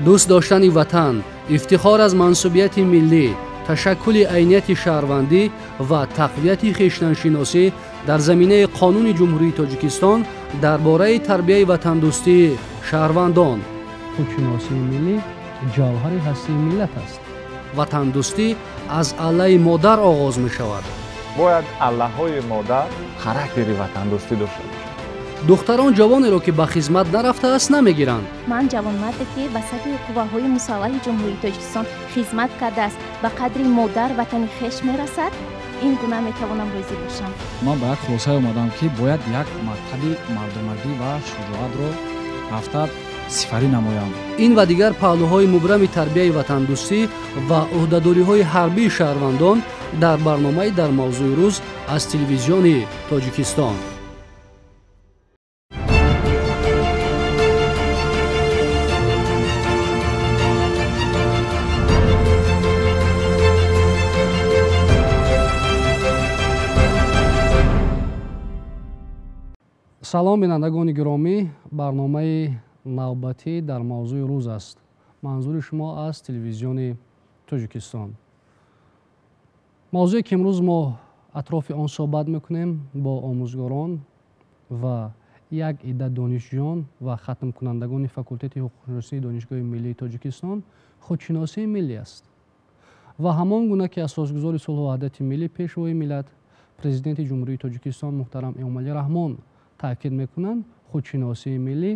دوست داشتن وطن، افتخار از منصوبیت ملی، تشکل عینیت شهروندی و تقویت خویشتن‌شناسی در زمینه قانون جمهوری تاجیکستان درباره تربیت وطن دوستی شهروندان. خودشناسی ملی جوهر هستی ملت است. وطن دوستی از عله مادر آغاز می شود. باید عله‌های مادر خاراکتر وطن دوستی داشته باشد. دختران جوانی را که به خدمت نرفته است نمیگیرند. من جوان مرد که وسط قوه‌های مسلح جمهوری تاجیکستان خدمت کرده است به قدر مادر وطن خویش میرسد، این گونه میتوانم راضی باشم. من به یک خلاصه اومدم که باید یک مکتب مردمردی و شجاعت را رفته سفری نمایم. این و دیگر پهلوهای مبرم تربیت وطن دوستی و عهده‌داری‌های حربی شهروندان در برنامه در موضوع روز از تلویزیون تاجیکستان. салом бинандагони гиромӣ, барномаи навбатӣ дар мавзӯи рӯз аст. манзури шумо аз телевизиони тоҷикистон. мавзӯе ки имрӯз мо атрофи он суҳбат мекунем бо омӯзгорон ва як идда донишҷӯён ва хатмкунандагони факултети ҳуқуқшиносии донишгоҳи миллии тоҷикистон худшиносии миллӣ аст ва ҳамон гуна ки асосгузори сулҳу ваҳдати миллӣ пешвои миллат президенти ҷумҳурии тоҷикистон муҳтарам эмомалӣ раҳмон таъкид мекунанд, худшиносии миллӣ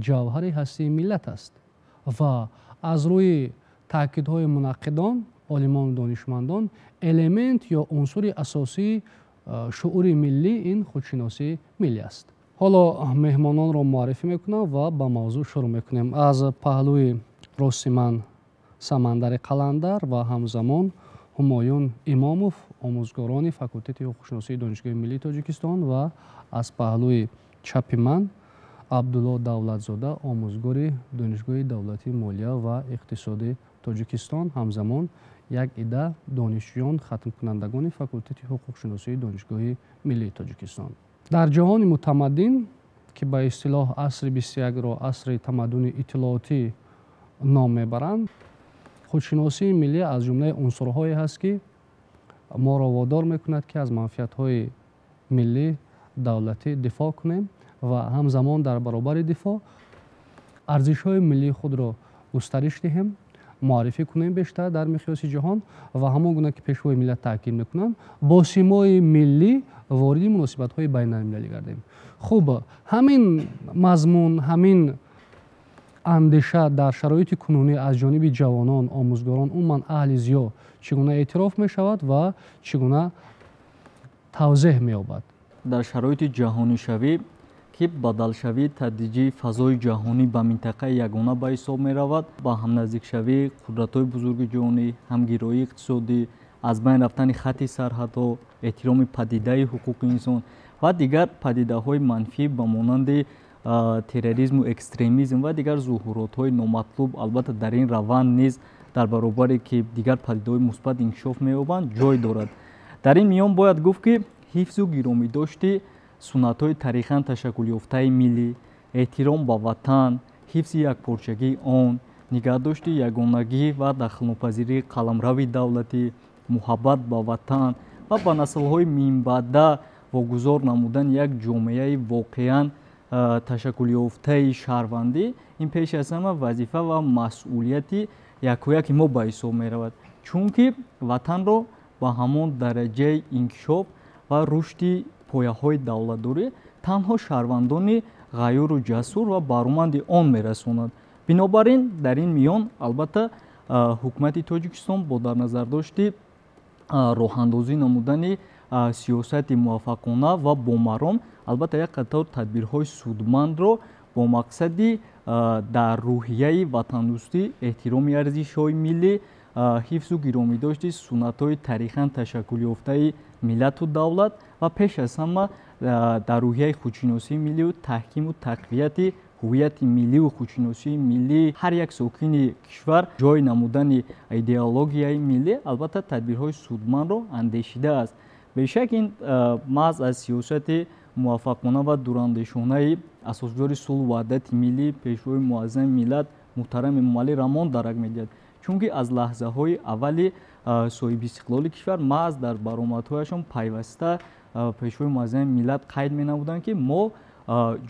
ҷавҳари ҳастии миллат аст ва аз рӯи таъкидҳои мунаққидон, олимону донишмандон элемент ё унсури асосии шуъури миллӣ ин худшиносии миллӣ аст. ҳоло меҳмононро муаррифӣ мекунам ва ба мавзӯъ шурӯъ мекунем. аз паҳлӯи рости ман Самандари Қаландар ва ҳамзамон Ҳумоюн Имомов, омӯзгорони факултети ҳуқуқшиносии донишгоҳи миллии Тоҷикистон ва аз паҳлӯи чапи ман Абдулло Давлатзода, омӯзгори донишгоҳи давлатии молия ва иқтисоди Тоҷикистон, ҳамзамон як идда донишҷӯён хатмкунандагони факултети ҳуқуқшиносии донишгоҳи миллии Тоҷикистон. дар ҷаҳони мутамаддин ки ба истилоҳ асри 21-ро асри тамаддуни иттилоотӣ ном мебаранд, худшиносии миллӣ аз ҷумлаи унсурҳое ҳаст ки моро водор мекунад ки аз манфиатҳои миллӣ давлатӣ дифоъ кунем ва ҳамзамон дар баробари дифоъ арзишҳои миллии худро густариш диҳем, муаррифӣ кунем бештар дар миқёси ҷаҳон ва ҳамон гуна ки пешвои миллат таъкид мекунанд, бо симои миллӣ вориди муносибатҳои байналмилалӣ гардем. хуб, ҳамин мазмун, ҳамин андеша дар шароити кунунӣ аз ҷониби ҷавонон, омӯзгорон, умуман аҳли зиё чӣ гуна эътироф мешавад ва чӣ гуна тавзеҳ меёбад? дар шароити ҷаҳонишавӣ ки бадалшавӣ тадриҷии фазои ҷаҳонӣ ба минтақаи ягона ба ҳисоб меравад, ба ҳамназдикшавии қудратҳои бузурги ҷаҳонӣ, ҳамгироии иқтисодӣ, аз байн рафтани хатти сарҳадҳо, эҳтироми падидаи ҳуқуқи инсон ва дигар падидаҳои манфӣ ба монанди терроризму экстремизм ва дигар зуҳуротҳои номатлуб, албатта дар ин раванд низ дар баробаре ки дигар падидаҳои мусбат инкишоф меёбанд ҷой дорад. дар ин миён бояд гуфт ки ҳифзу гиромидошти суннатҳои тарихан ташаккулёфтаи миллӣ, эҳтиром ба ватан, ҳифзи якпорчагии он, нигаҳдошти ягонагӣ ва дахлнопазирии қаламрави давлатӣ, муҳаббат ба ватан ва ба наслҳои минбаъда вогузор намудани як ҷомеаи воқеан ташаккулёфтаи шаҳрвандӣ, ин пеш аз ҳама вазифа ва масъулияти якояки мо ба ҳисоб меравад, чунки ватанро ба ҳамон дараҷаи инкишоф ва рушди пояҳои давлатдорӣ танҳо шаҳрвандони ғайюру ҷасур ва баруманди он мерасонад. бинобар ин дар ин миён албатта ҳукумати Тоҷикистон бо дар назардошти роҳандозӣ намудани сиёсати муваффақона ва бомаром албатта як қатор тадбирҳои судмандро бо мақсади дар рӯҳияи ватандӯстӣ, эҳтироми арзишҳои миллӣ, ҳифзу гиромидошти суннатҳои тарихан ташаккулёфтаи миллату давлат ва пеш аз ҳама дар рӯҳияи худшиносии миллию таҳкиму тақвияти ҳувияти милливу худшиносии миллии ҳар як сокини кишвар ҷой намудани идеологияи миллӣ албатта тадбирҳои судмандро андешидааст. бешак ин маҳз аз сиёсати муваффақона ва дурандешонаи асосгузори сулҳу ваҳдати миллӣ, пешрои муаззами миллат муҳтарами муаллӣ рамон дарак медиҳад, чунки аз лаҳзаҳои аввали соҳиби истиқлоли кишвар маҳз дар баромадҳояшон пайваста пешвои муаззами миллат қайд менамуданд, ки мо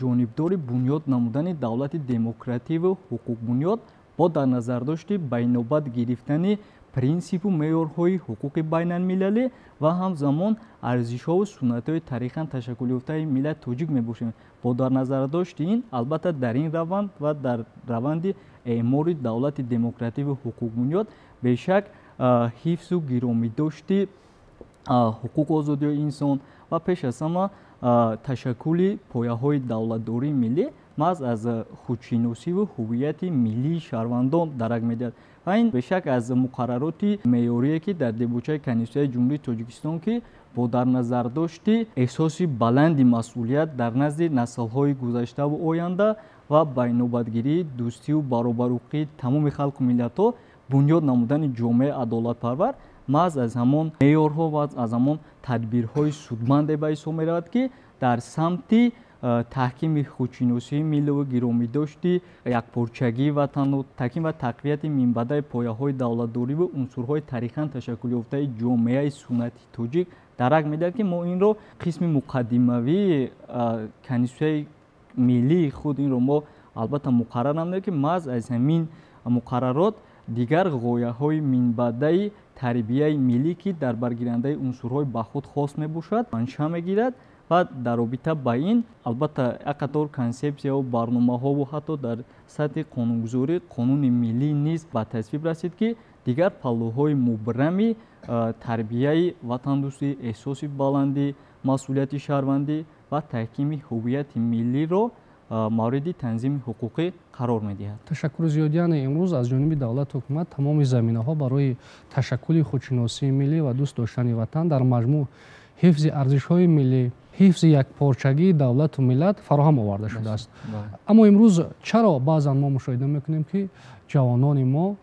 ҷонибдори бунёд намудани давлати демокративу ҳуқуқбунёд бо дар назардошти байнобат гирифтани принсипу меъёрҳои ҳуқуқи байналмилалӣ ва ҳамзамон арзишҳову суннатҳои тарихан ташаккулёфтаи миллати тоҷик мебошем. Бо дар назардошти ин, албатта дар ин раванд ва дар раванди эъмори давлати демокративу ҳуқуқбунёд бешак ҳифзу гиромидошти ҳуқуқу озодиҳои инсон ва пеш аз ҳама ташаккули пояҳои давлатдории миллӣ маҳз аз худшиносиву ҳуввияти миллии шаҳрвандон дарак медиҳад. ва ин бешак аз муқаррароти меъёрие ки дар дебучаи Конститутсияи Ҷумҳурии Тоҷикистон ки бо дар назардошти эҳсоси баланди масъулият дар назди наслҳои гузаштаву оянда ва байнобатгирии дӯстиву баробарҳуқуқии тамоми халқу миллатҳо бунёд намудани ҷомеаи адолатпарвар маҳз аз ҳамон меъёрҳо ва аз ҳамон тадбирҳои судманде ба ҳисоб меравад, ки дар самти таҳкими худшиносии милливу гиромидошти якпорчагии ватану таҳким ва тақвияти минбаъдаи пояҳои давлатдориву унсурҳои тарихан ташаккулёфтаи ҷомеаи суннати тоҷик дарак медиҳад, ки мо инро қисми муқаддимавии Конститутсияи миллии худ инро мо албатта муқаррар намудем, ки маҳз аз ҳамин муқаррарот дигар ғояҳои минбаъдаи тарбияи миллӣ ки дар баргирандаи унсурҳои ба худ хос мебошад маншаъ мегирад ва дар робита ба ин албатта як қатор консепсияҳо барномаҳову ҳатто дар сатҳи қонунгузорӣ қонуни миллӣ низ ба тасвиб расид, ки дигар паллӯҳои мубрами тарбияи ватандӯстӣ, эҳсоси баландӣ, масъулияти шаҳрвандӣ ва таҳкими ҳуввияти миллиро мавриди танзими ҳуқуқӣ қарор медиҳад. Ташаккури зиёд, яъне имрӯз аз ҷониби давлат ҳукумат тамоми заминаҳо барои ташаккули худшиносии миллӣ ва дӯст доштани ватан дар маҷмӯъ ҳифзи арзишҳои миллӣ, ҳифзи якпорчагии давлату миллат фароҳам оварда шудааст. Аммо имрӯз чаро баъзан мо мушоҳида мекунем, ки ҷавонони мо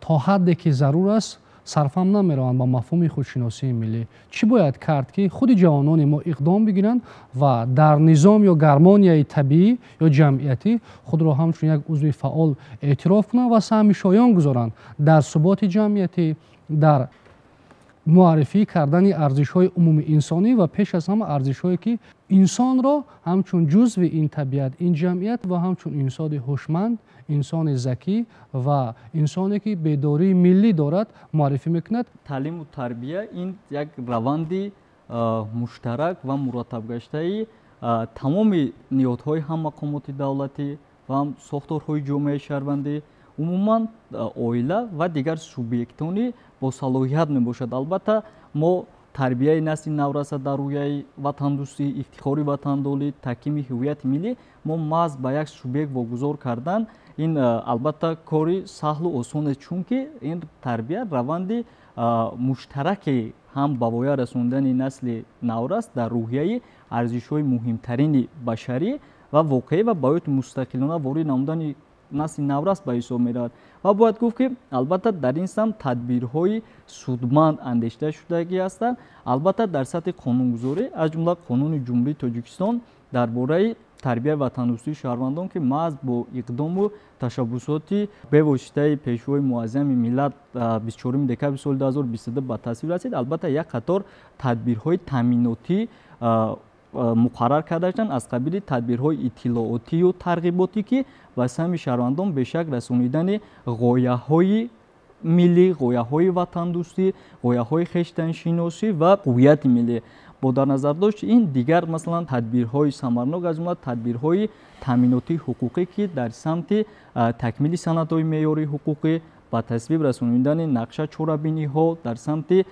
то ҳадде ки зарур аст сарфам намераванд ба мафҳуми худшиносии миллӣ. Чӣ бояд кард, ки худи ҷавонони мо иқдом бигиранд ва дар низом ё гармонияи табиӣ ё ҷамъиятӣ худро ҳамчун як узви фаъол эътироф кунанд ва саҳми шоён гузоранд дар суботи ҷамъиятӣ, дар муаррифӣ кардани арзишҳои умуми инсонӣ ва пеш аз ҳама арзишҳое ки инсонро ҳамчун ҷузви ин табиат, ин ҷамъият ва ҳамчун инсони ҳушманд, инсони закӣ ва инсоне ки бедории миллӣ дорад муаррифӣ мекунад. Таълиму тарбия ин як раванди муштарак ва мураттабгаштаи тамоми ниҳодҳои ҳам мақомоти давлатӣ ва ҳам сохторҳои ҷомеаи шаҳрвандӣ, умуман оила ва дигар субъектони бо салоҳият мебошад. Албатта мо тарбияи насли навраса дар рӯяи ватандӯстӣ, ифтихори ватандолӣ, таҳкими ҳуввияти миллӣ мо маҳз ба як субъект вогузор кардан ин албатта кори саҳлу осон аст, чунки ин тарбия раванди муштараки ҳам ба воя расондани насли наврас дар рӯҳияи арзишҳои муҳимтарини башарӣ ва воқеӣ ва ба ҳаёти мустақилона ворид намудани насли наврас ба ҳисоб меравад. Ва бояд гуфт, ки албатта дар ин самт тадбирҳои судманд андешта шудагӣ ҳастанд. Албатта дар сатҳи қонунгузорӣ аз ҷумла Қонуни Ҷумҳурии Тоҷикистон дар бораи тарбияи ватандӯстии шаҳрвандон, ки маҳз бо иқдому ташаббусоти бевоситаи пешвои муаззами миллат 24 декабри соли 2022 ба тасвиб расид, албатта як қатор тадбирҳои таъминотӣ муқаррар карда шуданд аз қабили тадбирҳои иттилоотию тарғиботӣ, ки ба сами шаҳрвандон бешак расонидани ғояҳои миллӣ, ғояҳои ватандӯстӣ, ғояҳои хештаншиносӣ ва ҳуввияти миллӣ. Бо дар назар дошт ин дигар масалан тадбирҳои самарнок аз ҷумла тадбирҳои таъминотии ҳуқуқӣ, ки дар самти такмили санадҳои меъёрии ҳуқуқӣ, ба тасвиб расонидани нақша чорабиниҳо дар самти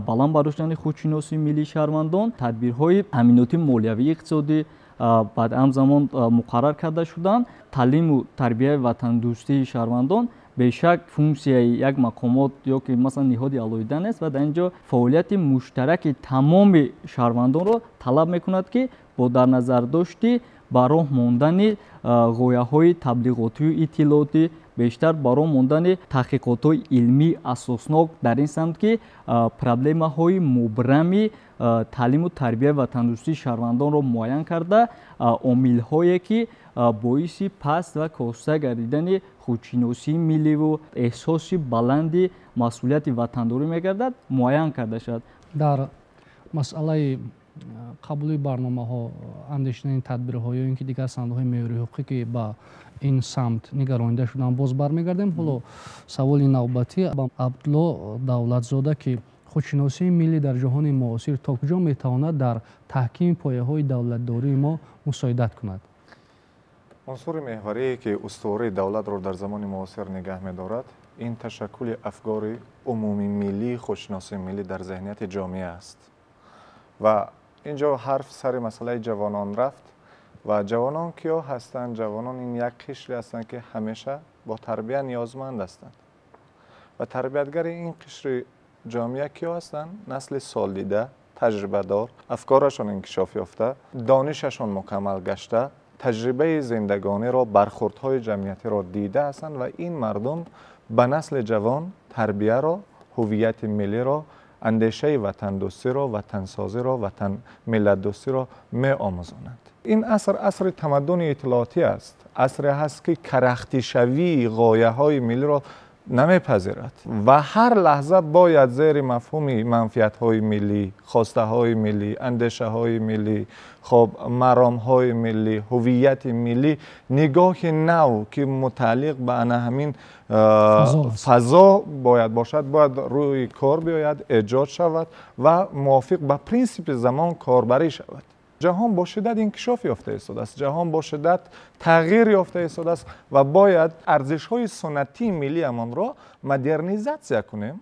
баланд бардоштани худшиносии миллии шаҳрвандон, тадбирҳои таъминотии молиявии иқтисодӣ баъд ҳамзамон муқаррар карда шуданд. Таълиму тарбияи ватандӯстии шаҳрвандон бешак функсияи як мақомот ё ки масалан ниҳоди алоҳида нест ва дар ин ҷо фаъолияти муштараки тамоми шаҳрвандонро талаб мекунад, ки бо дар назардошти ба роҳ мондани ғояҳои таблиғотию иттилоотӣ, бештар ба роҳ мондани таҳқиқотҳои илмии асоснок дар ин самт, ки проблемаҳои мубрами таълиму тарбияи ватандӯстии шаҳрвандонро муайян карда омилҳое ки боиси паст ва коста гардидани худшиносии милливу эҳсоси баланди масъулияти ватандорӣ мегардад муайян карда шавад. дар масъалаи қабули барномаҳо андешидани тадбирҳо ё ин ки дигар сандҳои меъёрии ҳуқуқӣ ки ба ин самт нигаронида шудан боз бармегардем. ҳоло саволи навбатӣ ба абдулло давлатзода ки худшиносии миллӣ дар ҷаҳони муосир то куҷо метавонад дар таҳкими пояҳои давлатдории мо мусоидат кунад? унсури меҳварие ки устувории давлатро дар замони муосир нигаҳ медорад, ин ташаккули афкори умумии миллии худшиносии миллӣ дар зеҳнияти ҷомеа аст. ва инҷо ҳарф сари масъалаи ҷавонон рафт ва ҷавонон киё ҳастанд? ҷавонон ин як қишре ҳастанд ки ҳамеша бо тарбия ниёзманд ҳастанд ва тарбиятгари ин қишри ҷомеа киё ҳастанд? насли солдида, таҷрибадор, афкорашон инкишоф ёфта, донишашон мукаммал гашта, таҷрибаи зиндагониро, бархурдҳои ҷамъиятиро дида ҳастанд ва ин мардум ба насли ҷавон тарбияро, ҳуввияти миллиро, андешаи ватандӯстиро, ватансозиро, миллатдӯстиро меомӯзонанд. ин аср асри тамаддуни иттилоотӣ аст. асре ҳаст ки карахтишавии ғояҳои миллиро намепазирад ва ҳар лаҳза бояд зери мафҳуми манфиатҳои миллӣ, хостаҳои миллӣ, андешаҳои миллӣ, хоб маромҳои миллӣ, ҳуввияти миллӣ нигоҳи нав ки мутааллиқ ба ана ҳамин фазо бояд бошад, бояд рӯи кор биёяд, эҷод шавад ва мувофиқ ба принсипи замон корбарӣ шавад. ҷаҳон бо шиддат инкишоф ёфта истодааст, ҷаҳон бо шиддат тағйир ёфта истодааст ва бояд арзишҳои суннатии миллиамонро модернизатсия кунем,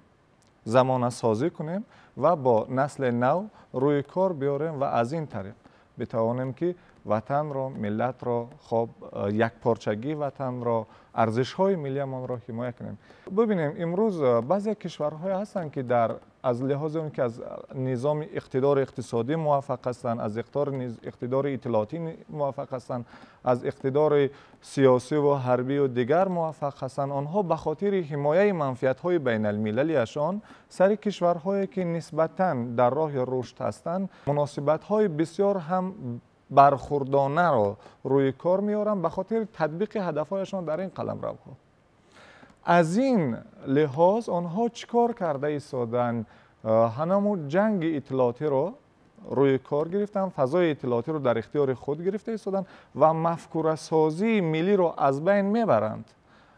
замонасозӣ кунем ва бо насли нав рӯи кор биёрем ва аз ин тариқ битавонем ки ватанро, миллатро, хоб якпорчагии ватанро, арзишҳои миллиамонро ҳимоя кунем. бубинем имрӯз баъзе кишварҳое ҳастанд ки дар аз лиҳози он ки аз низоми иқтидори иқтисодӣ муваффақ ҳастанд, аз иқтидори иттилоотӣ муваффақ ҳастанд, аз иқтидори сиёсиву ҳарбию дигар муваффақ ҳастанд. онҳо ба хотири ҳимояи манфиатҳои байналмилалияшон сари кишварҳое ки нисбатан дар роҳи рушд ҳастанд муносибатҳои бисёр ҳам бархурдонаро рӯи кор меоранд ба хотири татбиқи ҳадафҳояшон дар ин қаламравҳо. аз ин лиҳоз онҳо чӣ кор карда истоданд? ҳанаму ҷанги иттилоотиро рӯи кор гирифтанд, фазои иттилоотиро дар ихтиёри худ гирифта истоданд ва мафкурасозии миллиро аз байн мебаранд.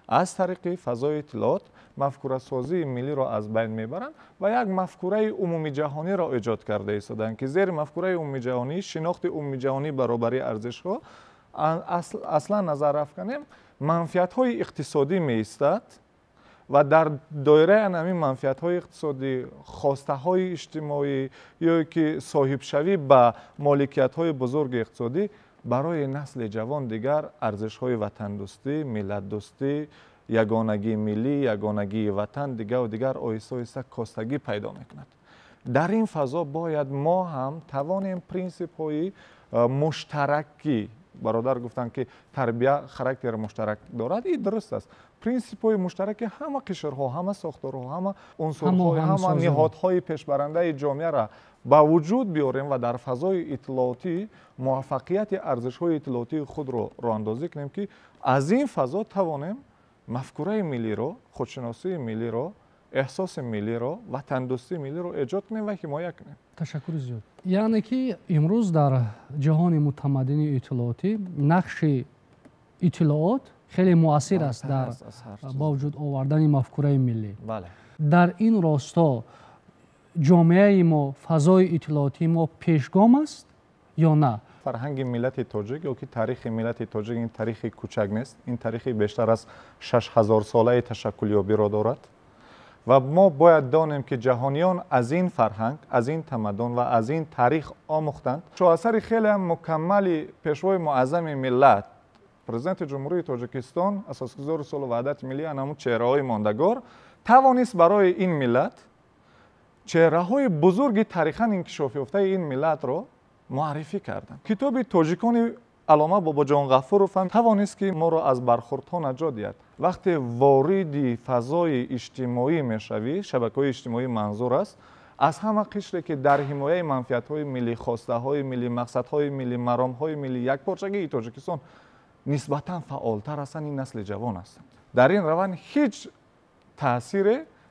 аз тариқи фазои иттилоот мафкурасозии миллиро аз байн мебаранд ва як мафкураи умумиҷаҳониро эҷод карда истоданд ки зери мафкураи умумиҷаҳонӣ, шинохти умумиҷаҳонӣ баробари арзишҳо аслан назар афканем манфиатҳои иқтисодӣ меистад ва дар доираи ҳамин манфиатҳои иқтисодӣ хостаҳои иҷтимоӣ ё ки соҳибшавӣ ба моликиятҳои бузурги иқтисодӣ барои насли ҷавон дигар арзишҳои ватандӯстӣ, миллатдӯстӣ, ягонагии миллӣ, ягонагии ватан дигар оҳиста оҳиста костагӣ пайдо мекунад. дар ин фазо бояд мо ҳам тавонем принсипҳои муштараки бародар гуфтанд ки тарбия характери муштарак дорад. ин дуруст аст. принсипҳои муштараки ҳама қишрҳо, ҳама сохторҳо, ҳама унсурҳо, ҳама ниҳодҳои пешбарандаи ҷомеаро ба вуҷуд биёрем ва дар фазои иттилоотӣ муваффақияти арзишҳои иттилоотии худро роҳандозӣ кунем ки аз ин фазо тавонем мафкураи миллиро, худшиносии миллиро, эҳсоси миллиро, ватандӯстии миллиро эҷод кунем ва ҳимоя кунем. ташаккури зиёд. яъне ки имрӯз дар ҷаҳони мутамаддини иттилоотӣ нақши иттилоот хеле муассир аст дар ба вуҷуд овардани мафкураи миллӣ. дар ин росто ҷомеаи мо, фазои иттилоотии мо пешгом аст ё на? фарҳанги миллати тоҷик ё ки таърихи миллати тоҷик ин таърихи кӯчак нест. ин таърихи бештар аз 6000 солаи ташаккулёбиро дорад ва мо бояд донем ки ҷаҳониён аз ин фарҳанг, аз ин тамаддун ва аз ин таърих омӯхтанд. шоҳасари хеле мукаммали пешвои муаззами миллат, президенти ҷумҳурии тоҷикистон, асосгузори сулҳу ваҳдати миллӣ, анаму чеҳраҳои мондагор тавонист барои ин миллат чеҳраҳои бузурги тарихан инкишофёфтаи ин миллатро муаррифӣ карданд. китоби тоҷикони алома бобоҷон ғафуров ҳам тавонист ки моро аз бархурдҳо наҷот диҳад. вақте вориди фазои иҷтимоӣ мешавӣ, шабакаҳои иҷтимоӣ манзур аст, аз ҳама қишре ки дар ҳимояи манфиатҳои миллӣ, хостаҳои миллӣ, мақсадҳои миллӣ, маромҳои миллӣ, якпорчагии тоҷикистон نسبتاً فعالتر هستند، این نسل جوان هستند. در این روند هیچ تاثیر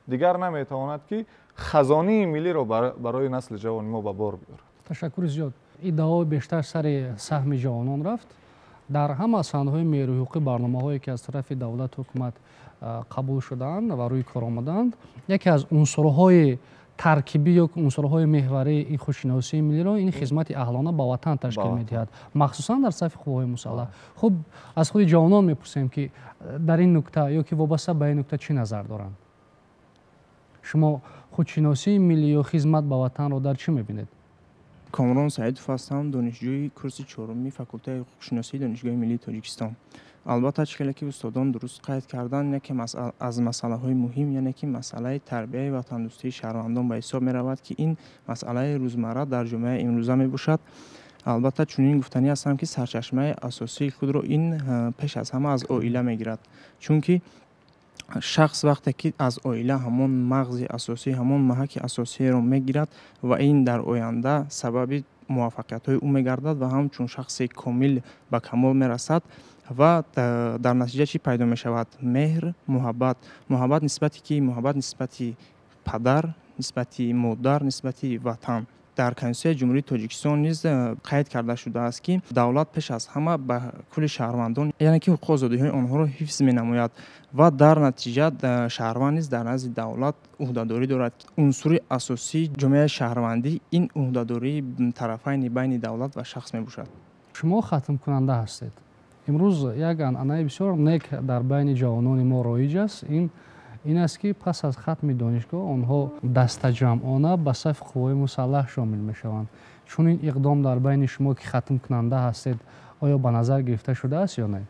دیگر نمیتواند که خزانه ملی را برای نسل جوان ما به بار بیارد. تشکر زیاد. ادعای بیشتر سر سهم جوانان رفت. در همه سندهای نیروی حقوقی برنامه‌هایی که از طرف دولت و حکومت قبول شدند و روی کار آمدند، یکی از عنصرهای ترکیبی یا عنصرهای محوری این خودشناسی ملی را این خدمت اهلانه به وطن تشکیل می‌دهد، مخصوصا در صف قوای مسلح. خب از خود جوانان می‌پرسیم که در این نکته یا که وابسته به این نکته چی نظر دارند؟ شما خودشناسی ملی یا خدمت به وطن را در چی می‌بینید؟ کامران سعیدов ҳастам, донишҷӯи курси чорумии факултаи ҳуқуқшиносии донишгоҳи миллии тоҷикистон. албатта чихеле ки устодон дуруст қайд карданд, яке аз масъалаҳои муҳим, яъне ки масъалаи тарбияи ватандӯстии шаҳрвандон ба ҳисоб меравад ки ин масъалаи рӯзмарра дар ҷомеаи имрӯза мебошад. албатта чунин гуфтанӣ ҳастам ки сарчашмаи асосии худро ин пеш аз ҳама аз оила мегирад, чунки шахс вақте ки аз оила ҳамон мағзи асосӣ, ҳамон маҳаки асосиеро мегирад ва ин дар оянда сабаби муваффақиятҳои ӯ мегардад ва ҳамчун шахси комил ба камол мерасад ва дар натиҷа чӣ пайдо мешавад? меҳр, муҳаббат нисбати падар, нисбати модар, нисбати ватан. дар Конституцияи Ҷумҳурии Тоҷикистон низ қайд карда шудааст ки давлат пеш аз ҳама ба кулли шаҳрвандон, яъне ки ҳуқуқу озодиҳои онҳоро ҳифз менамояд ва дар натиҷа шаҳрванд низ дар назди давлат уҳдадорӣ дорад. унсури асосии ҷомеаи шаҳрвандӣ ин уҳдадории тарафайни байни давлат ва шахс мебошад. шумо хатмкунанда ҳастед. имрӯз як анъанаи бисёр нек дар байни ҷавонони мо роиҷ аст. ин аст ки пас аз хатми донишгоҳ онҳо дастаҷамъона ба сафи қуввои мусаллаҳ шомил мешаванд. чунин иқдом дар байни шумо ки хатмкунанда ҳастед, оё ба назар гирифта шудааст ё не?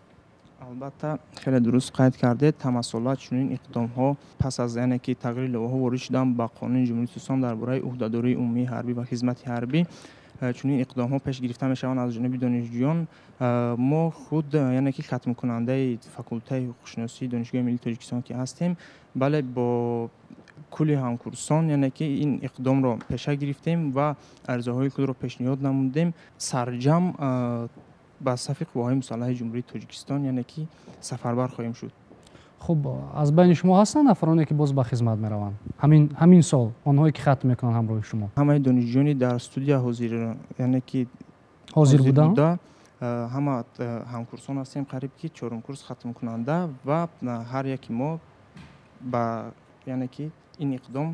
албатта хеле дуруст қайд кардед. тамассулат чунин иқдомҳо пас аз яъне ки тағйири лоиҳаҳо ворид шуданд ба қонуни ҷумҳурии Тоҷикистон дар бораи уҳдадории умумии ҳарбӣ ва хизмати ҳарбӣ, чунин иқдомҳо пеш гирифта мешаванд аз ҷониби донишҷӯён. мо худ яъне ки хатмкунандаи факултаи ҳуқуқшиносии донишгоҳи миллии Тоҷикистон ки ҳастем, бале бо кулли ҳамкурсон яъне ки ин иқдомро пеша гирифтем ва арзуҳои худро пешниҳод намудем. сарҷам ба сафи қувваҳои мусаллаҳи ҷумҳурии Тоҷикистон яъне ки сафарбар хоҳем шуд. хуб аз байни шумо ҳастанд нафароне ки боз ба хизмат мераванд ҳамин сол, онҳое ки хатм мекунанд ҳамроҳи шумо? ҳамаи донишҷӯёни дар студия ҳозир яъне ки ҳозир буда ҳама ҳамкурсон ҳастем, қариб ки чорумкурс хатмкунанда ва ҳар яки мо ба яъне ки ин иқдом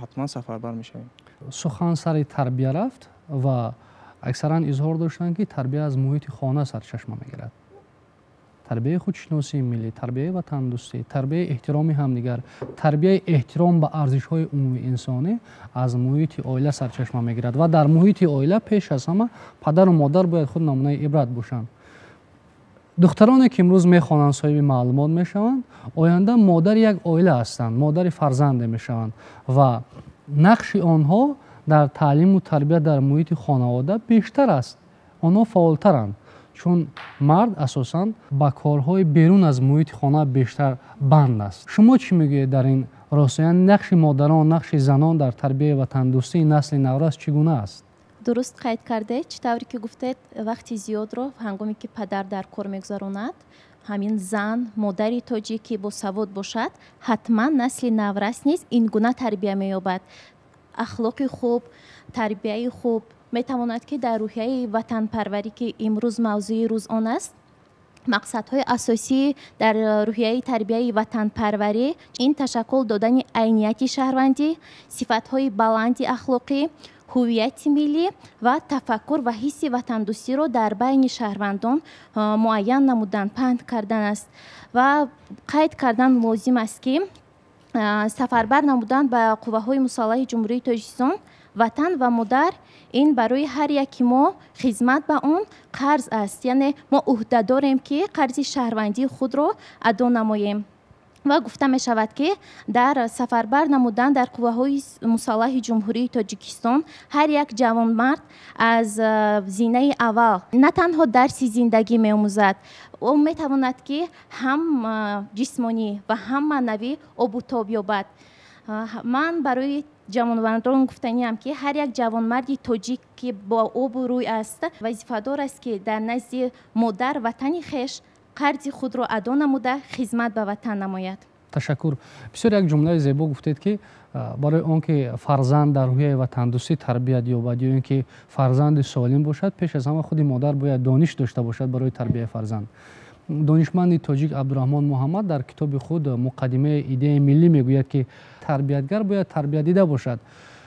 ҳатман сафарбар мешавем. сухан сари тарбия рафт ва аксаран изҳор доштанд ки тарбия аз муҳити хона сарчашма мегирад. тарбияи худшиносии миллӣ, тарбияи ватандӯстӣ, тарбияи эҳтироми ҳамдигар, тарбияи эҳтиром ба арзишҳои умумии инсонӣ аз муҳити оила сарчашма мегирад ва дар муҳити оила пеш аз ҳама падару модар бояд худ намунаи ибрат бошанд. духтароне ки имрӯз мехонанд соҳиби маълумот мешаванд, оянда модари як оила ҳастанд, модари фарзанде мешаванд ва нақши онҳо дар таълиму тарбия дар муҳити хонавода бештар аст. онҳо фаъолтаранд, чун мард асосан ба корҳои берун аз муҳити хона бештар банд аст. шумо чӣ мегӯед дар ин росто? яъне нақши модарон, нақши занон дар тарбияи ватандӯстии насли наврас чӣ гуна аст? дуруст қайд кардед. чӣ тавре ки гуфтед, вақти зиёдро ҳангоме ки падар дар кор мегузаронад, ҳамин зан, модари тоҷик ки босавод бошад, ҳатман насли наврас низ ин гуна тарбия меёбад. ахлоқи хуб, тарбияи хуб метавонад ки дар рӯҳияи ватанпарварӣ ки имрӯз мавзӯи рӯз он аст, мақсадҳои асосӣ дар рӯҳияи тарбияи ватанпарварӣ ин ташаккул додани айнияти шаҳрвандӣ, сифатҳои баланди ахлоқӣ, ҳуввияти миллӣ ва тафаккур ва ҳисси ватандӯстиро дар байни шаҳрвандон муайян намудан, паҳн кардан аст. ва қайд кардан лозим аст ки сафарбар намудан ба қувваҳои мусаллаҳи ҷумҳурии Тоҷикистон, ватан ва модар ин барои ҳар яки мо хизмат ба он қарз аст. яъне мо уҳда дорем ки қарзи шаҳрвандии худро адо намоем. ва гуфта мешавад ки дар сафарбар намудан дар қувваҳои мусаллаҳи ҷумҳурии Тоҷикистон ҳар як ҷавонмард аз зинаи аввал на танҳо дарси зиндагӣ меомӯзад, ӯ метавонад ки ҳам ҷисмонӣ ва ҳам маънавӣ обу тоб ёбад. ман барои ҷавонмардон гуфтаниам ки ҳар як ҷавонмарди тоҷик ки бо обу рӯй аст вазифадор аст ки дар назди модар ватани хеш қарзи худро адо намуда хизмат ба ватан намояд. ташаккур. бисёр як ҷумлаи зебо гуфтед ки барои он ки фарзанд дар рӯҳияи ватандӯстӣ тарбият ёбад ё ин ки фарзанди солим бошад, пеш аз ҳама худи модар бояд дониш дошта бошад барои тарбияи фарзанд. донишманди тоҷик абдураҳмон муҳаммад дар китоби худ муқаддимаи идеяи миллӣ мегӯяд ки тарбиятгар бояд тарбиятдида бошад.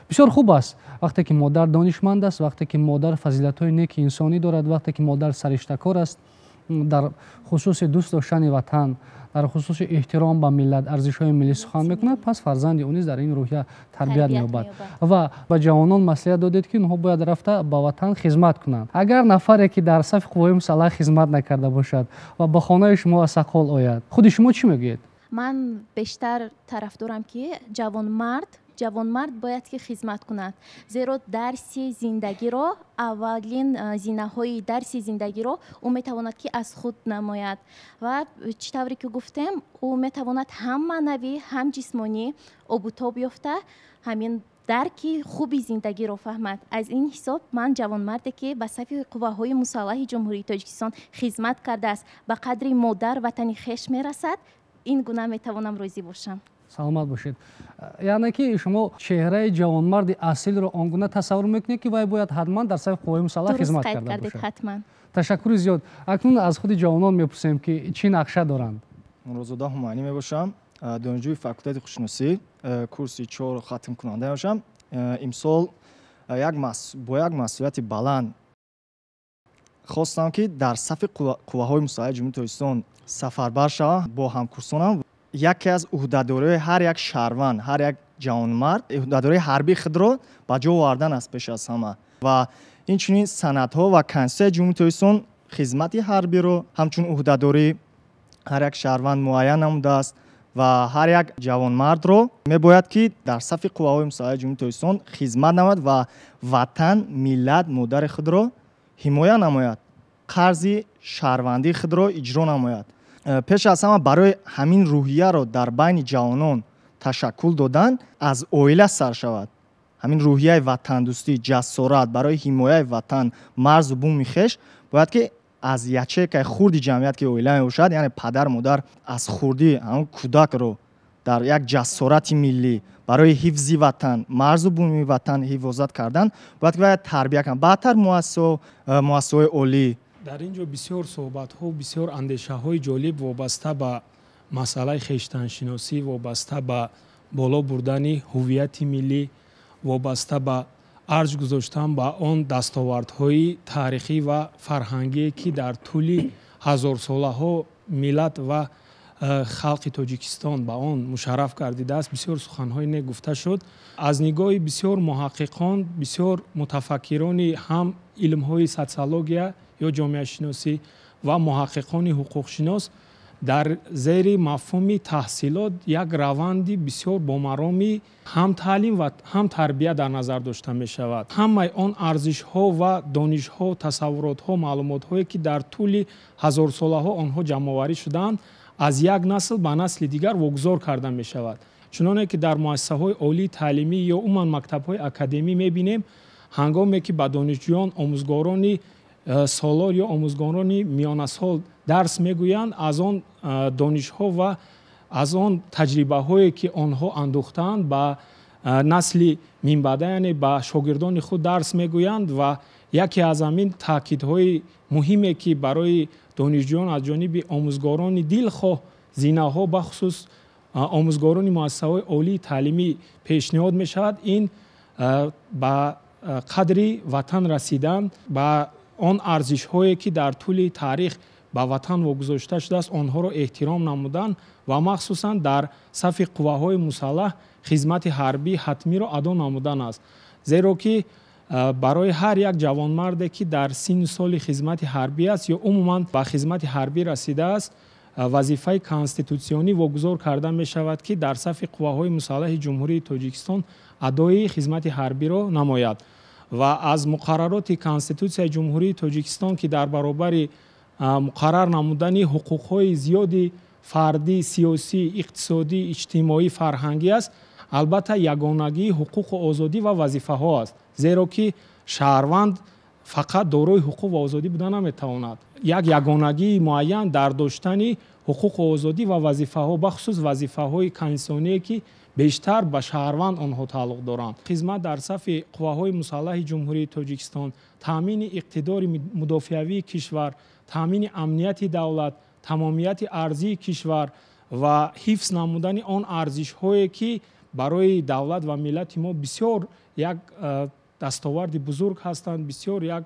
бисёр хуб аст вақте ки модар донишманд аст, вақте ки модар фазилатҳои неки инсонӣ дорад, вақте ки модар сариштакор аст, дар хусуси дӯст доштани ватан, дар хусуси эҳтиром ба миллат, арзишҳои миллӣ сухан мекунад, пас фарзанди ӯ низ дар ин рӯҳия тарбият меёбад. ва ба ҷавонон маслиҳат додед ки онҳо бояд рафта ба ватан хизмат кунанд. агар нафаре ки дар сафи қувваҳои мусаллаҳ хизмат накарда бошад ва ба хонаи шумо асақол ояд, худи шумо чӣ мегӯед? ман бештар тарафдорам ки ҷавонмард бояд ки хизмат кунад, зеро дарси зиндагиро, аввалин зинаҳои дарси зиндагиро ӯ метавонад ки аз худ намояд ва чӣ тавре ки гуфтем, ӯ метавонад ҳам маънавӣ, ҳам ҷисмонӣ обутоб ёфта ҳамин дарки хуби зиндагиро фаҳмад. аз ин ҳисоб ман ҷавонмарде ки ба сафи қувваҳои мусаллаҳи ҷумҳурии Тоҷикистон хизмат кардааст ба қадри модар ватани хеш мерасад, ин гуна метавонам розӣ бошам. саломат бошед. яъне ки шумо чеҳраи ҷавонмарди асилро он гуна тасаввур мекунед ки вай бояд ҳатман дар сафи қувваҳои мусаллаҳ хизмат карда бошад. ҳатман. ташаккури зиёд. акнун аз худи ҷавонон мепурсем ки чӣ нақша доранд. нурозода ҳумайнӣ мебошам, донишҷӯи факултати хушносӣ, курси 4 хатмкунанда мебошам. имсол бо як масъулияти баланд хостам ки дар сафи қувваҳои мусаллаҳи ҷумҳурии Тоҷикистон сафарбар шавам бо ҳамкурсонам. яке аз уҳдадориҳои ҳар як шаҳрванд, ҳар як ҷавонмард уҳдадории ҳарбии худро ба ҷо овардан аст пеш аз ҳама ва инчунин санадҳо ва конститутсияи ҷумҳурии Тоҷикистон хизмати ҳарбиро ҳамчун уҳдадории ҳар як шаҳрванд муайян намудааст ва ҳар як ҷавонмардро мебояд ки дар сафи қувваҳои мусаллаҳи ҷумҳурии Тоҷикистон хизмат намояд ва ватан, миллат, модари худро ҳимоя намояд, қарзи шаҳрвандии худро иҷро намояд. пеш аз ҳама барои ҳамин рӯҳияро дар байни ҷавонон ташаккул додан аз оила сар шавад. ҳамин рӯҳияи ватандӯстӣ, ҷасорат барои ҳимояи ватан, марзу буми хеш бояд ки аз ячейкаи хурди ҷамъият ки оила мебошад, яъне падар модар аз хурдӣ ҳамон кӯдакро дар як ҷасорати миллӣ барои ҳифзи ватан, марзу буми ватан ҳифозат кардан бояд ки бояд тарбия кунад. баъдтар муассисаҳои олӣ. дар ин ҷо бисёр суҳбатҳо, бисёр андешаҳои ҷолиб вобаста ба масъалаи хештаншиносӣ, вобаста ба боло бурдани ҳуввияти миллӣ, вобаста ба арҷ гузоштан ба он дастовардҳои таърихӣ ва фарҳангие ки дар тӯли ҳазорсолаҳо миллат ва халқи Тоҷикистон ба он мушарраф гардидааст. бисёр суханҳои не гуфта шуд. аз нигоҳи бисёр муҳаққиқон, бисёр мутафаккирони ҳам илмҳои социология ё ҷомеашиносӣ ва муҳаққиқони ҳуқуқшинос дар зери мафҳуми таҳсилот як раванди бисёр бомароми ҳам таълим ва ҳам тарбия дар назар дошта мешавад. ҳамаи он арзишҳо ва донишҳо, тасаввуротҳо, маълумотҳое ки дар тӯли ҳазорсолаҳо онҳо ҷамъоварӣ шудаанд, аз як насл ба насли дигар вогузор карда мешавад. чуноне ки дар муассисаҳои олии таълимӣ ё умуман мактабҳои академӣ мебинем, ҳангоме ки ба донишҷӯён, омӯзгорони солор ё омӯзгорони миёнасол дарс мегӯянд, аз он донишҳо ва аз он таҷрибаҳое ки онҳо андӯхтаанд ба насли минбаъда, яъне ба шогирдони худ дарс мегӯянд ва яке аз ҳамин таъкидҳои муҳиме ки барои донишҷӯён аз ҷониби омӯзгорони дилхоҳ, зинаҳо бахусус омӯзгорони муассисаҳои олии таълимӣ пешниҳод мешавад, ин ба қадри ватан расидан, ба он арзишҳое ки дар тӯли таърих ба ватан вогузошта шудааст, онҳоро эҳтиром намудан ва махсусан дар сафи қувваҳои мусаллаҳ хизмати ҳарбии ҳатмиро адо намудан аст. зеро ки барои ҳар як ҷавонмарде ки дар синну соли хизмати ҳарбӣ аст ё умуман ба хизмати ҳарбӣ расидааст, вазифаи конститутсионӣ вогузор карда мешавад ки дар сафи қувваҳои мусаллаҳи ҷумҳурии Тоҷикистон адои хизмати ҳарбиро намояд ва аз муқаррароти конститутсияи ҷумҳурии Тоҷикистон ки дар баробари муқаррар намудани ҳуқуқҳои зиёди фардӣ, сиёсӣ, иқтисодӣ, иҷтимоӣ, фарҳангӣ аст, албатта ягонагии ҳуқуқу озодӣ ва вазифаҳо аст, зеро ки шаҳрванд фақат дорои ҳуқуқ ва озодӣ буда наметавонад. як ягонагии муайян дар доштани ҳуқуқу озодӣ ва вазифаҳо, бахусус вазифаҳои конститутсионие ки бештар ба шаҳрванд онҳо тааллуқ доранд. хизмат дар сафи қувваҳои мусаллаҳи ҷумҳурии тоҷикистон, таъмини иқтидори мудофиавии кишвар, таъмини амнияти давлат, тамомияти арзии кишвар ва ҳифз намудани он арзишҳое ки барои давлат ва миллати мо бисёр як дастоварди бузург ҳастанд, бисёр як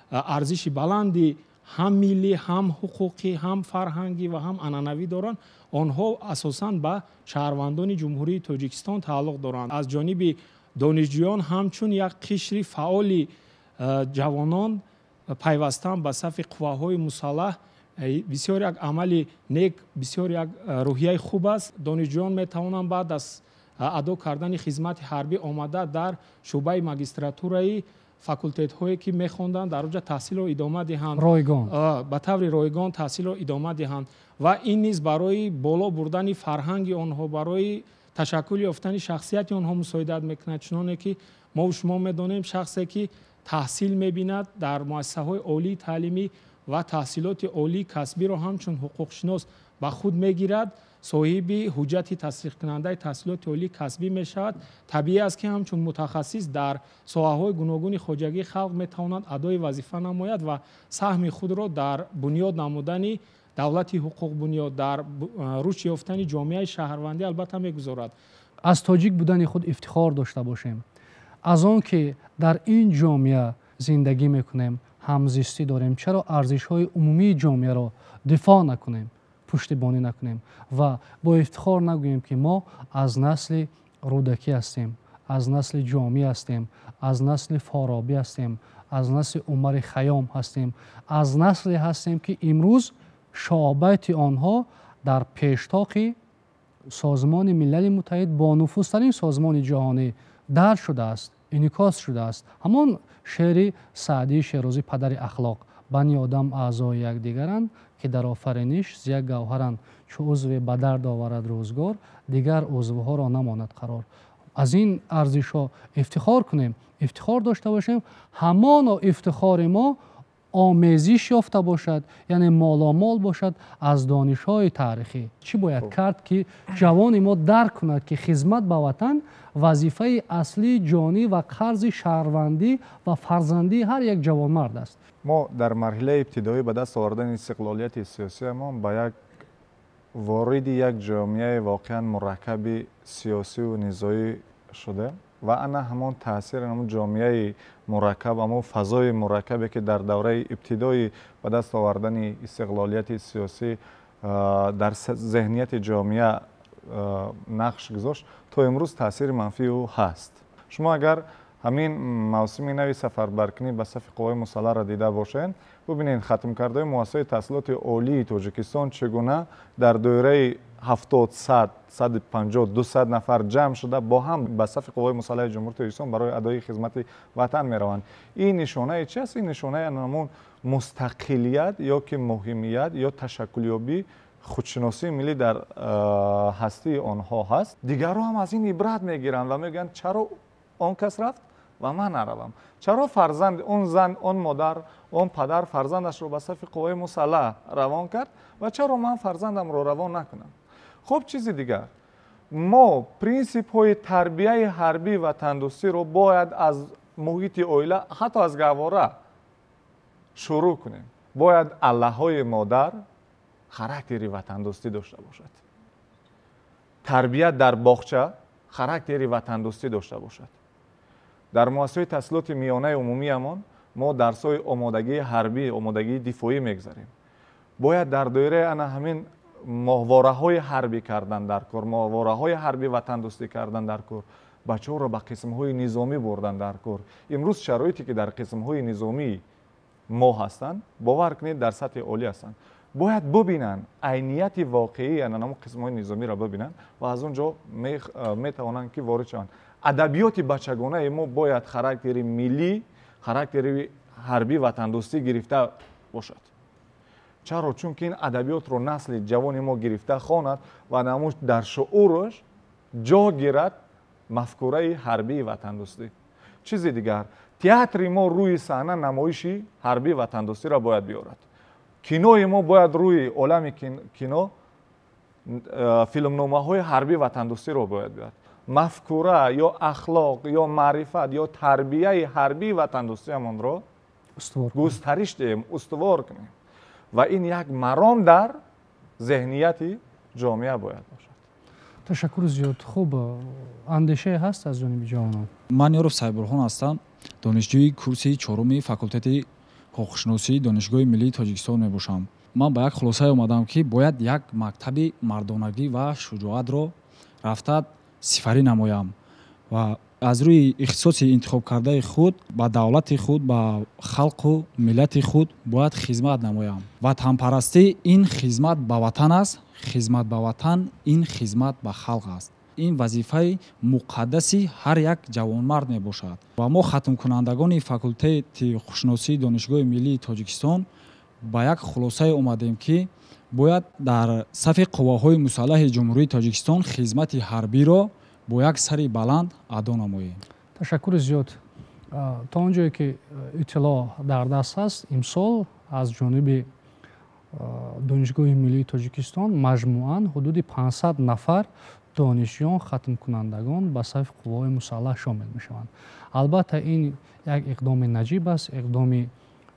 арзиши баланди ҳам миллӣ, ҳам ҳуқуқӣ, ҳам фарҳангӣ ва ҳам анъанавӣ доранд. онҳо асосан ба шаҳрвандони ҷумҳурии тоҷикистон тааллуқ доранд. аз ҷониби донишҷӯён ҳамчун як қишри фаъоли ҷавонон пайвастан ба сафи қувваҳои мусаллаҳ бисёр як амали нек, бисёр як рӯҳияи хуб аст. донишҷӯён метавонанд баъд аз адо кардани хизмати ҳарбӣ омада дар шуъбаи магистратураи факултетҳое ки мехонданд дар онҷа таҳсилро идома диҳанд, ройгон ба таври ройгон таҳсилро идома диҳанд ва ин низ барои боло бурдани фарҳанги онҳо, барои ташаккули ёфтани шахсияти онҳо мусоидат мекунад. чуноне ки мо шумо медонем, шахсе ки таҳсил мебинад дар муассисаҳои олии таълимӣ ва таҳсилоти олии касбиро ҳамчун ҳуқуқшинос ба худ мегирад, соҳиби ҳуҷҷати тасдиқкунандаи таҳсилоти олии касбӣ мешавад. табиӣ аст ки ҳамчун мутахассис дар соҳаҳои гуногуни хоҷагии халқ метавонад адои вазифа намояд ва саҳми худро дар бунёд намудани давлати ҳуқуқбунёд, дар рушд ёфтани ҷомеаи шаҳрвандӣ албатта мегузорад. аз тоҷик будани худ ифтихор дошта бошем. аз он ки дар ин ҷомеа зиндагӣ мекунем, ҳамзистӣ дорем, чаро арзишҳои умумии ҷомеаро дифоъ накунем, пуштибонӣ накунем ва бо ифтихор нагӯем ки мо аз насли рӯдакӣ ҳастем, аз насли ҷомӣ ҳастем, аз насли форобӣ ҳастем, аз насли умари хаём ҳастем, аз насле ҳастем ки имрӯз шоъбати онҳо дар пештоқи созмони милали муттаҳид бо нуфузтарин созмони ҷаҳонӣ дард шудааст, инъикос шудааст. ҳамон шеъри Саъдии Шерозӣ, падари ахлоқ: бани одам аъзои якдигаранд, ки дар офариниш з як гавҳаранд, чу узве ба дард оварад рӯзгор, дигар узвҳоро намонад қарор. аз ин арзишҳо ифтихор кунем, ифтихор дошта бошем. ҳамоно ифтихори мо омезиш ёфта бошад, яъне моломол бошад аз донишҳои таърихӣ. чӣ бояд кард ки ҷавони мо дарк кунад ки хизмат ба ватан вазифаи аслии ҷонӣ ва қарзи шаҳрвандӣ ва фарзандии ҳар як ҷавонмард аст. мо дар марҳилаи ибтидоӣ ба даст овардани истиқлолияти сиёсиямон ба як вориди як ҷомеаи воқеан мураккаби сиёсиву низоӣ шудем ва ана ҳамон таъсири ҳамон ҷомеаи мураккаб, ҳамон фазои мураккабе ки дар давраи ибтидои ба даст овардани истиқлолияти сиёсӣ дар зеҳнияти ҷомеа нақш гузошт, то имрӯз таъсири манфии ӯ ҳаст. шумо агар ҳамин мавсими нави сафарбаркунӣ ба сафи қувваҳои мусаллаҳро дида бошед, бубинед хатмкардаи муассисаҳои таҳсилоти олии тоҷикистон чигуна дар доираи 70, 100, 150, 200 нафар ҷамъ шуда бо ҳам ба сафи қувваҳои мусаллаҳи ҷумҳурии тоҷикистон барои адои хизмати ватан мераванд. ин нишонаи чи аст? ин нишонаи анамон мустақилият ё ки муҳимият ё ташаккулёбӣ, худшиносии миллӣ дар ҳастии онҳо ҳаст. дигарҳо ҳам аз ин ибрат мегиранд ва мегӯянд, чаро он кас рафт ва ман наравам? чаро фарзанд он зан, он модар, он падар фарзандашро ба сафи қувваҳои мусаллаҳ равон кард ва чаро ман фарзандамро равон накунам? хуб, чизи дигар, мо принсипҳои тарбияи ҳарбӣ ва ватандӯстиро бояд аз муҳити оила, ҳатто аз гавора шурӯъ кунем. бояд аллаҳои модар характери ватандӯстӣ дошта бошад. тарбият дар боғча характери ватандӯстӣ дошта бошад. дар муассисаҳои таҳсилоти миёнаи умумиямон мо дарсҳои омодагии ҳарбӣ, омодагии дифоӣ мегзарем. бояд дар доираи ана ҳамин моҳвораҳои ҳарбӣ кардан дар кор, моҳвораҳои ҳарбӣ ватандӯстӣ кардан дар кор, бачаҳоро ба қисмҳои низомӣ бурдан дар кор. имрӯз шароите ки дар қисмҳои низомии мо ҳастанд, бовар кунед дар сатҳи олӣ ҳастанд. бояд бубинанд айнияти воқеии анамо қисмҳои низомиро бубинанд ва аз он ҷо метавонанд ки ворид шаванд. адабиёти бачагонаи мо бояд характери миллӣ, характери ҳарбӣ ватандӯстӣ гирифта бошад. чаро? чунки ин адабиётро насли ҷавони мо гирифта хонад ва намуш дар шуураш ҷо гирад мафкураи ҳарбии ватандӯстӣ. чизи дигар, театри мо рӯи саҳна намоиши ҳарбии ватандӯстиро бояд биёрад. кинои мо бояд рӯи олами кино филмномаҳои ҳарбии ватандӯстиро бояд биёрад. мафкура ё ахлоқ ё маърифат ё тарбияи ҳарбии ватандӯстиамонро густариш диҳем, устувор кунем ва ин як маром дар зеҳнияти ҷомеа бояд бошад. ташаккур зиёд. хуб, андешае ҳаст аз ҷониби ҷавонон? ман ёров сайбурхон ҳастам, донишҷӯи курси чоруми факултети ҳуқуқшиносии донишгоҳи миллии тоҷикистон мебошам. ман ба як хулосае омадам, ки бояд як мактаби мардонагӣ ва шуҷоатро рафта сифарӣ намоям ва аз рӯи ихтисоси интихобкардаи худ ба давлати худ, ба халқу миллати худ бояд хизмат намоям. ватанпарастӣ ин хизмат ба ватан аст, хизмат ба ватан ин хизмат ба халқ аст. ин вазифаи муқаддаси ҳар як ҷавонмард мебошад ва мо хатмкунандагони факултети ҳуқуқшиносии донишгоҳи миллии тоҷикистон ба як хулосае омадем, ки бояд дар сафи қувваҳои мусаллаҳи ҷумҳурии тоҷикистон хизмати ҳарбиро бо як сари баланд адо намоем. ташаккури зиёд. то он ҷое ки иттилоъ дар даст ҳаст, имсол аз ҷониби донишгоҳи миллии тоҷикистон маҷмӯан ҳудуди 500 нафар донишҷӯён хатмкунандагон ба сафи қувваҳои мусаллаҳ шомил мешаванд. албатта ин як иқдоми наҷиб аст, иқдоми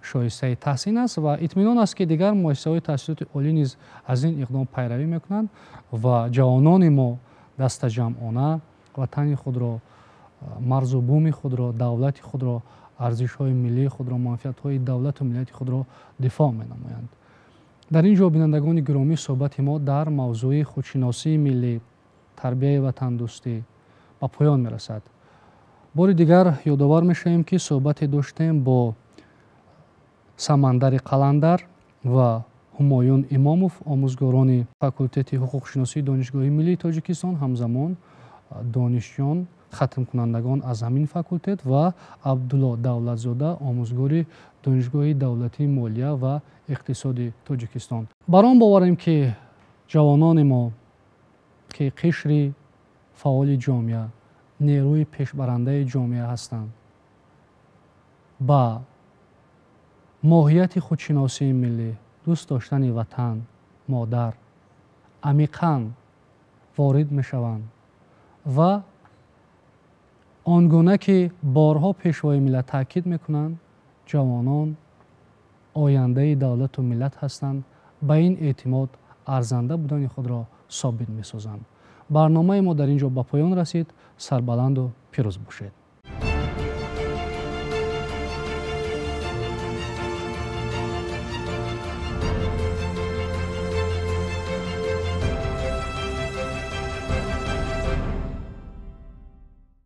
шоистаи таҳсин аст ва итминон аст, ки дигар муассисаҳои таҳсилоти олӣ низ аз ин иқдом пайравӣ мекунанд ва ҷавонони мо дастаҷамъона ватани худро, марзу буми худро, давлати худро, арзишҳои миллии худро, манфиатҳои давлату миллати худро дифоъ менамоянд. дар ин ҷо бинандагони гиромӣ, суҳбати мо дар мавзӯи худшиносии миллӣ, тарбияи ватандӯстӣ ба поён мерасад. бори дигар ёдовар мешавем, ки суҳбате доштем бо Самандари Қаландар ва ҳумоюн Имомов, омӯзгорони факултети ҳуқуқшиносии донишгоҳи миллии тоҷикистон, ҳамзамон донишҷӯён хатмкунандагон аз ҳамин факултет ва Абдулло Давлатзода, омӯзгори донишгоҳи давлатии молия ва иқтисоди Тоҷикистон. Бар он боварем, ки ҷавонони мо, ки қишри фаъоли ҷомеа, нерӯи пешбарандаи ҷомеа ҳастанд, ба моҳияти худшиносии миллӣ, дӯст доштани ватан, модар амиқан ворид мешаванд ва он гуна ки борҳо пешвои миллат таъкид мекунанд, ҷавонон ояндаи давлату миллат ҳастанд, ба ин эътимод арзанда будани худро собит месозанд. барномаи мо дар ин ҷо ба поён расид. Сарбаланду пирӯз бошед.